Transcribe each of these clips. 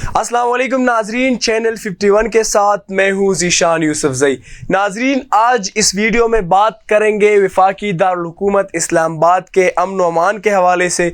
अस्सलाम वालेकुम नाजरीन, चैनल 51 के साथ मैं हूँ ज़ीशान यूसुफज़ई। नाजरीन, आज इस वीडियो में बात करेंगे वफाकी दारुल हुकूमत इस्लामाबाद के अमन व अमान के हवाले से।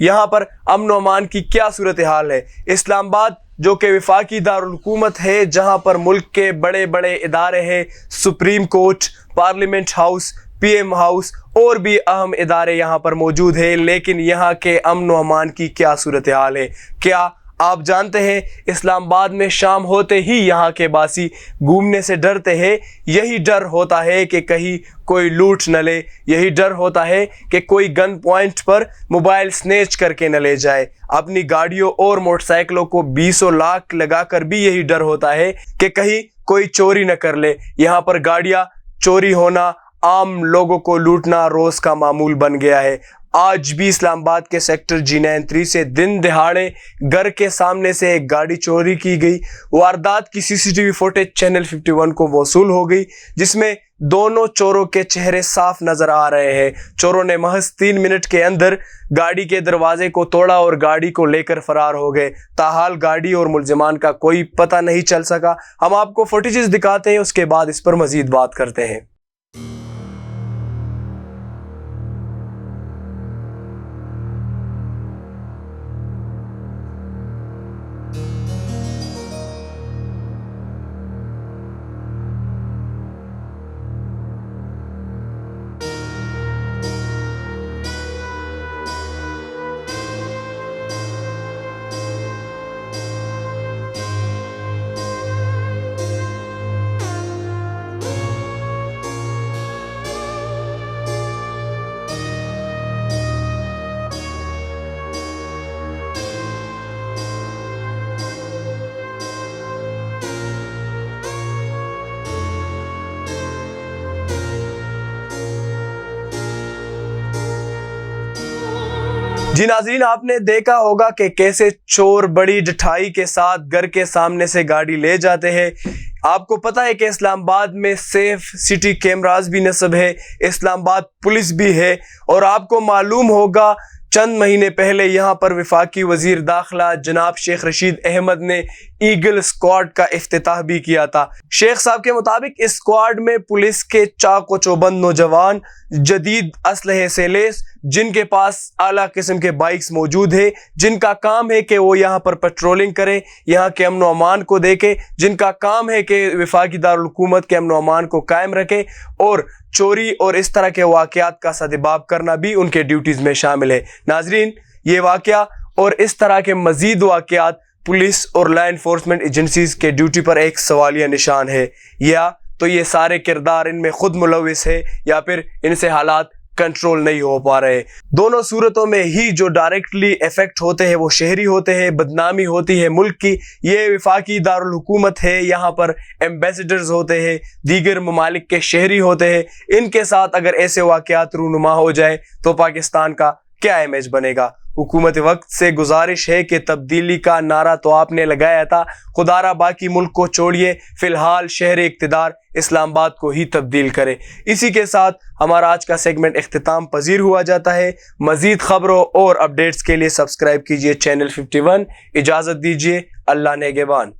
यहाँ पर अमन व अमान की क्या सूरत हाल है। इस्लामाबाद जो कि वफाकी दारुल हुकूमत है, जहाँ पर मुल्क के बड़े बड़े इदारे हैं, supreme court, parliament house, PM house और भी अहम इदारे यहाँ पर मौजूद है। लेकिन यहाँ के अमन व अमान की क्या सूरत हाल है, क्या आप जानते हैं? इस्लामाबाद में शाम होते ही यहाँ के बासी घूमने से डरते हैं। यही डर होता है कि कहीं कोई लूट न ले, यही डर होता है कि कोई गन पॉइंट पर मोबाइल स्नेच करके न ले जाए। अपनी गाड़ियों और मोटरसाइकिलों को 20 लाख लगाकर भी यही डर होता है कि कहीं कोई चोरी न कर ले। यहाँ पर गाड़ियाँ चोरी होना, आम लोगों को लूटना रोज़ का मामूल बन गया है। आज भी इस्लामाबाद के सेक्टर G93 से दिन दिहाड़े घर के सामने से एक गाड़ी चोरी की गई। वारदात की CCTV फुटेज चैनल 51 को मौसूल हो गई, जिसमें दोनों चोरों के चेहरे साफ नजर आ रहे हैं। चोरों ने महज 3 मिनट के अंदर गाड़ी के दरवाजे को तोड़ा और गाड़ी को लेकर फरार हो गए। ताहाल गाड़ी और मुलजिमान का कोई पता नहीं चल सका। हम आपको फुटेजेस दिखाते हैं, उसके बाद इस पर मजीद बात करते हैं। जी नाज़रीन, आपने देखा होगा कि कैसे चोर बड़ी ढठाई के साथ घर के सामने से गाड़ी ले जाते हैं। आपको पता है कि इस्लामाबाद में सेफ सिटी कैमरास भी नस्ब है, इस्लामाबाद पुलिस भी है। और आपको मालूम होगा चंद महीने पहले यहाँ पर वफाकी वजीर दाखिला जनाब शेख रशीद अहमद ने ईगल स्क्वाड का इफ्तिताह भी किया था। शेख साहब के मुताबिक इस स्क्वाड में पुलिस के चाक व चौबंद नौजवान जदीद असलहे से लैस, जिनके पास आला किस्म के बाइक्स मौजूद है, जिनका काम है कि वो यहाँ पर पेट्रोलिंग करें, यहाँ के अमन व अमान को देखें, जिनका काम है कि वफाकी दारुल हुकूमत के अमन व अमान को कायम रखें। और चोरी और इस तरह के वाक़यात का सद्बाब करना भी उनके ड्यूटीज़ में शामिल है। नाजरीन, ये वाक़या और इस तरह के मज़ीद वाक़यात पुलिस और लॉ एनफोर्समेंट एजेंसीज़ के ड्यूटी पर एक सवालिया निशान है। या तो ये सारे किरदार इनमें खुद मुलविस है, या फिर इनसे हालात कंट्रोल नहीं हो पा रहे। दोनों सूरतों में ही जो डायरेक्टली इफेक्ट होते हैं वो शहरी होते हैं, बदनामी होती है मुल्क की। ये वफाकी दारुल हुकूमत है, यहाँ पर एम्बेसडर्स होते हैं, दीगर ममालिक के शहरी होते हैं। इनके साथ अगर ऐसे वाक़यात रूनुमा हो जाए तो पाकिस्तान का क्या इमेज बनेगा। हुकूमत वक्त से गुजारिश है कि तब्दीली का नारा तो आपने लगाया था, खुदारा बाकी मुल्क को छोड़िए, फिलहाल शहर इक़्तिदार इस्लामाबाद को ही तब्दील करे। इसी के साथ हमारा आज का सेगमेंट इख्तिताम पजीर हुआ जाता है। मज़ीद खबरों और अपडेट्स के लिए सब्सक्राइब कीजिए चैनल 51। इजाज़त दीजिए, अल्लाह नेगेबान।